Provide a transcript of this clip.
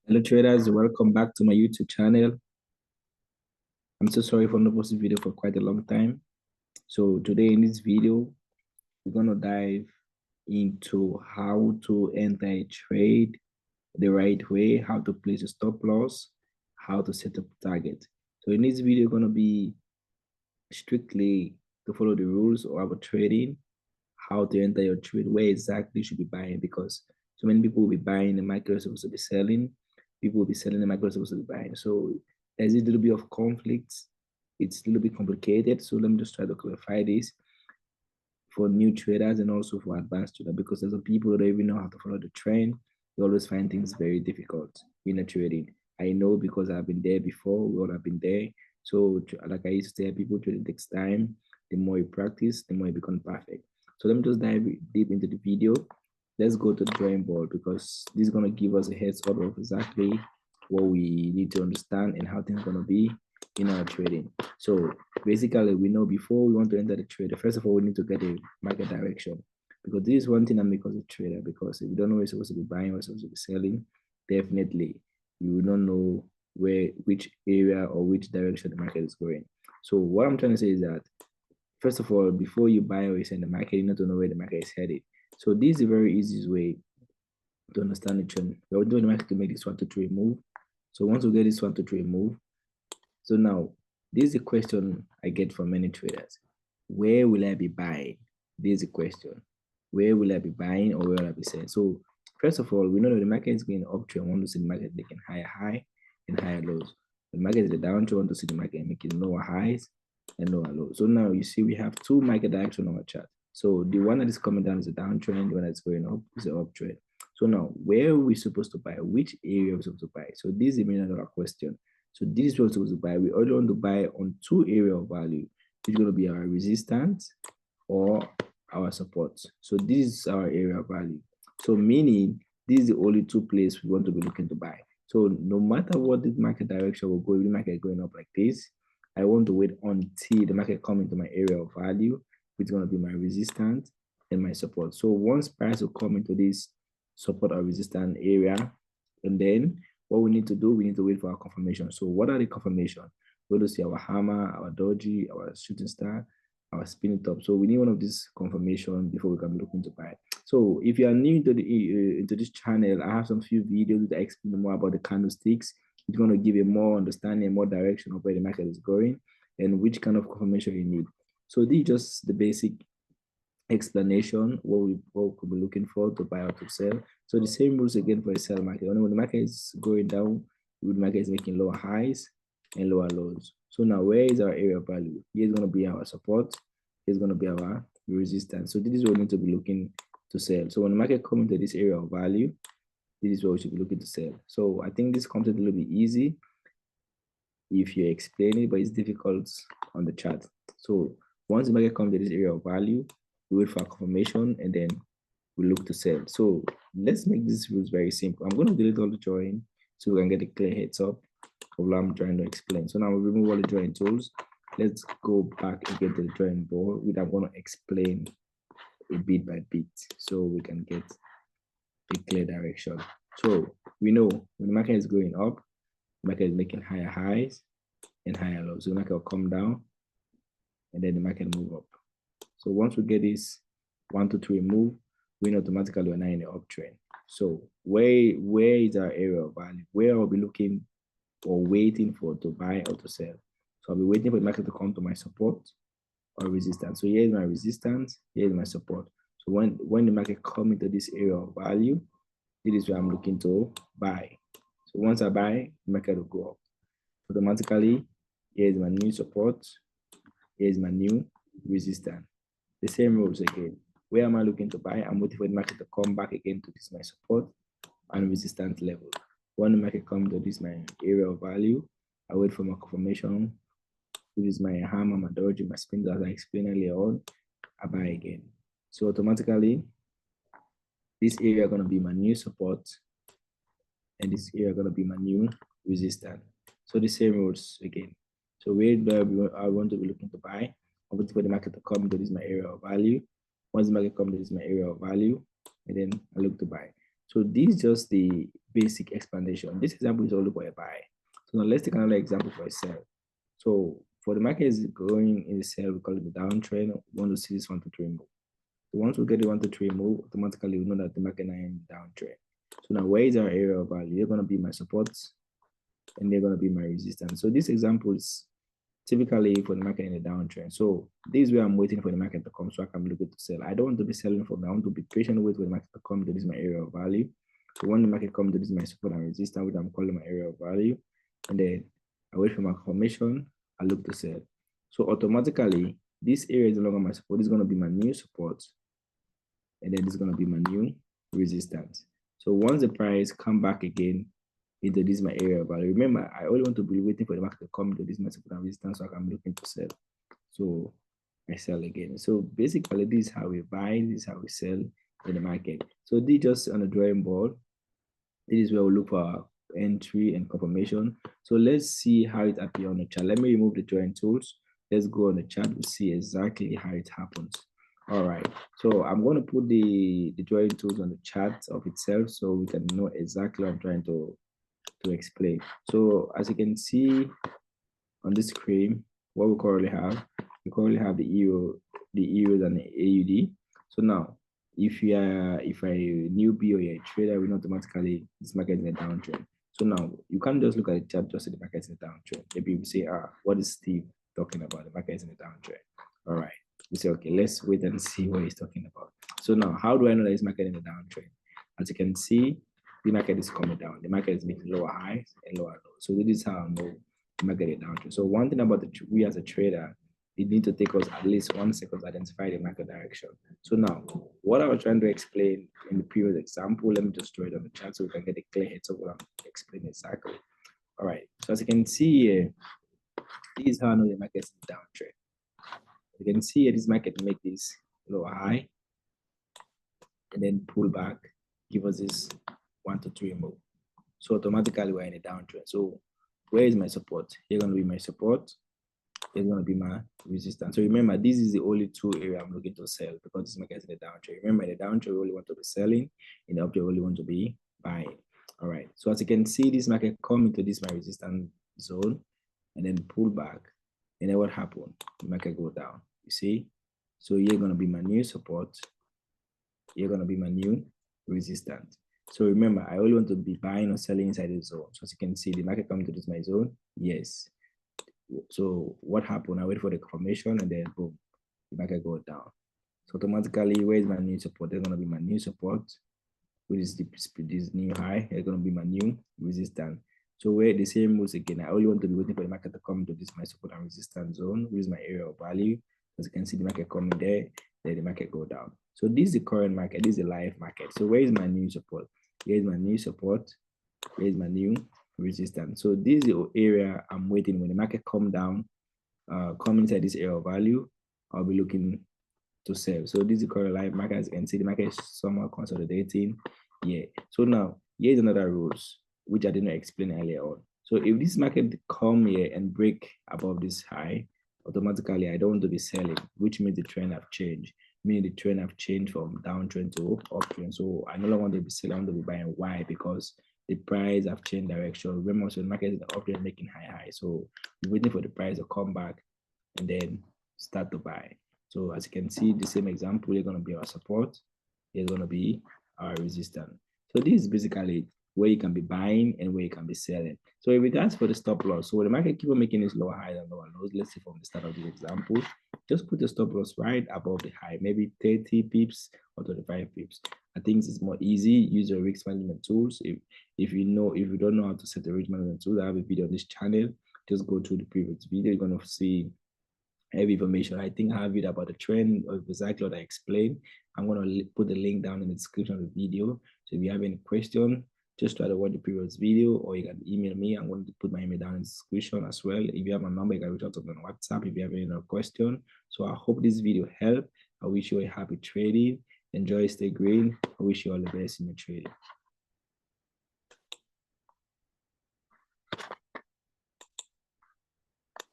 Hello traders, welcome back to my YouTube channel. I'm so sorry for not posting video for quite a long time. So today in this video, we're gonna dive into how to enter a trade the right way, how to place a stop loss, how to set up a target. So in this video, gonna be strictly to follow the rules of our trading, how to enter your trade, where exactly you should be buying, because so many people will be buying, the market is supposed to be selling, people will be selling, the market is supposed to be buying. So there's a little bit of conflict. It's a little bit complicated. So let me just try to clarify this for new traders and also for advanced traders, because there's some people that don't even know how to follow the trend. They always find things very difficult in the trading. I know because I've been there before. We all have been there. So like I used to tell people, trading takes time. The more you practice, the more you become perfect. So let me just dive deep into the video. Let's go to the drawing board, because this is going to give us a heads up of exactly what we need to understand and how things are going to be in our trading. So basically, we know before we want to enter the trade, first of all, we need to get a market direction, because this is one thing that makes us a trader. Because if you don't know where you're supposed to be buying, where you're supposed to be selling, definitely you will not know which area or which direction the market is going. So what I'm trying to say is that, first of all, before you buy or you sell in the market, you need to know where the market is headed. So this is a very easy way to understand the trend. We're doing the market to make this 1, 2, 3 move. So once we get this 1, 2, 3 move, so now this is a question I get from many traders. Where will I be buying? This is a question. Where will I be buying or where will I be selling? So first of all, we know that the market is going uptrend. We want to see the market making higher high and higher lows. The market is a downtrend. We want to see the market making lower highs and lower lows. So now you see we have two market directions on our chart. So the one that is coming down is a downtrend. The one that's going up is an uptrend. So now, where are we supposed to buy? Which area are we supposed to buy? So this is a $1 million question. So this is what we're supposed to buy. We only want to buy on two areas of value, which is going to be our resistance or our support. So this is our area of value. So meaning this is the only two places we want to be looking to buy. So no matter what the market direction will go, if the market is going up like this, I want to wait until the market comes into my area of value, which is going to be my resistance and my support. So once price will come into this support or resistance area, and then what we need to do, we need to wait for our confirmation. So what are the confirmation? We're going to see our hammer, our doji, our shooting star, our spinning top. So we need one of these confirmation before we can be looking to buy. So if you are new into this channel, I have some few videos that explain more about the candlesticks. It's going to give you more understanding, more direction of where the market is going and which kind of confirmation you need. So these are just the basic explanation what we could be looking for to buy or to sell. So the same rules again for a sell market. Only when the market is going down, the market is making lower highs and lower lows. So now where is our area of value? Here's going to be our support. Here's going to be our resistance. So this is what we need to be looking to sell. So when the market comes into this area of value, this is what we should be looking to sell. So I think this comes a little bit easy if you explain it, but it's difficult on the chart. So once the market comes to this area of value, we wait for confirmation and then we look to sell. So let's make these rules very simple. I'm going to delete all the drawing so we can get a clear heads up of what I'm trying to explain. So now we remove all the drawing tools. Let's go back again to the drawing board, which I'm going to explain a bit by bit so we can get a clear direction. So we know when the market is going up, the market is making higher highs and higher lows. So the market will come down and then the market move up. So once we get this 1, 2, 3 move, we automatically are now in the uptrend. So where is our area of value? Where I'll be looking or waiting for to buy or to sell. So I'll be waiting for the market to come to my support or resistance. So here's my resistance, here's my support. So when the market comes into this area of value, this is where I'm looking to buy. So once I buy, the market will go up. Automatically, here's my new support, here's my new resistance. The same rules again. Where am I looking to buy? I'm waiting for the market to come back again to this my support and resistance level. When the market comes to this my area of value, I wait for my confirmation. This is my hammer, my doji, my spin as I explained earlier on. I buy again. So automatically, this area is going to be my new support, and this area is going to be my new resistance. So the same rules again. So where do I want to be looking to buy? I'm waiting for the market to come to this my area of value. Once the market comes to this my area of value, and then I look to buy. So this is just the basic explanation. This example is only for a buy. So now let's take another example for a sell. So for the market is going in the sell, we call it the downtrend. We want to see this 1 to 3 move. So once we get the 1 to 3 move, automatically we know that the market is in the downtrend. So now where is our area of value? They're going to be my supports and they're going to be my resistance. So this example is typically for the market in a downtrend. So this is where I'm waiting for the market to come so I can be looking to sell. I don't want to be selling from now. I want to be patient, wait for the market to come to this is my area of value. So when the market comes to this is my support and resistance, which I'm calling my area of value. And then I wait for my confirmation, I look to sell. So automatically, this area is no longer my support. This is going to be my new support. And then this is going to be my new resistance. So once the price come back again into this my area, but remember, I only want to be waiting for the market to come into this my support and resistance so I can be looking to sell. So I sell again. So basically, this is how we buy, this is how we sell in the market. So this just on the drawing board. This is where we look for our entry and confirmation. So let's see how it appears on the chart. Let me remove the drawing tools. Let's go on the chart to see exactly how it happens. All right, so I'm going to put the drawing tools on the chart of itself so we can know exactly what I'm trying to explain. So as you can see on the screen, what we currently have the euros and the AUD. So now, if you are a newbie or you're a trader, we know automatically this market is in a downtrend. So now you can't just look at the chart just say the market is in a downtrend. Maybe you say, what is Steve talking about? The market is in a downtrend. All right. We say, okay, let's wait and see what he's talking about. So now, how do I know that this market is in a downtrend? As you can see, the market is coming down. The market is making lower highs and lower lows. So this is how I know the market is downtrend. So one thing about we as a trader, it needs to take us at least 1 second to identify the market direction. So now, what I was trying to explain in the previous example, let me just draw it on the chart so we can get a clear heads of what I'm explaining exactly. All right, so as you can see here, this is how I know the market is in downtrend. You can see here, this market make this lower high and then pull back, give us this 1 to 3 move. So automatically we're in a downtrend. So where is my support? Here going to be my support. Here's going to be my resistance. So remember, this is the only two areas I'm looking to sell because this market is in the downtrend. Remember, in the downtrend, we only want to be selling. In the uptrend, we only want to be buying. All right. So as you can see, this market come into this my resistance zone and then pull back. And then what happened? The market go down. You see? So here going to be my new support. Here going to be my new resistance. So remember, I only want to be buying or selling inside the zone. So as you can see, the market come to this my zone. Yes. So what happened? I wait for the confirmation and then boom, the market go down. So automatically, where is my new support? There's gonna be my new support, which is this new high. It's gonna be my new resistance. So where the same moves again, I only want to be waiting for the market to come to this my support and resistance zone, which is my area of value. As you can see, the market coming there, then the market go down. So this is the current market, this is the live market. So where is my new support? Here is my new support. Here is my new resistance. So this is the area I'm waiting. When the market come down, come inside this area of value, I'll be looking to sell. So this is the current live market. As you can see, the market is somewhat consolidating. Yeah. So now here's another rules which I didn't explain earlier on. So if this market come here and break above this high, automatically I don't want to be selling, which means the trend have changed. Meaning the trend have changed from downtrend to uptrend. So I no longer want to be selling, I want to be buying. Why? Because the price have changed direction. Remember, so the market is uptrend making high. So we're waiting for the price to come back and then start to buy. So as you can see, the same example, you're going to be our support. Here's going to be our resistance. So this is basically where you can be buying and where you can be selling. So in regards for the stop loss, so when the market keep on making this lower highs and lower lows, let's see from the start of this example, just put the stop loss right above the high, maybe 30 pips or 25 pips. I think it's more easy. Use your risk management tools. If you don't know how to set the risk management tools, I have a video on this channel. Just go to the previous video. You're going to see heavy information. I think I have it about the trend of exactly what I explained. I'm going to put the link down in the description of the video. So if you have any question, just try to watch the previous video or you can email me. I'm going to put my email down in the description as well. If you have my number, you can reach out to me on WhatsApp if you have any other question. So I hope this video helped. I wish you a happy trading. Enjoy, stay green. I wish you all the best in your trading.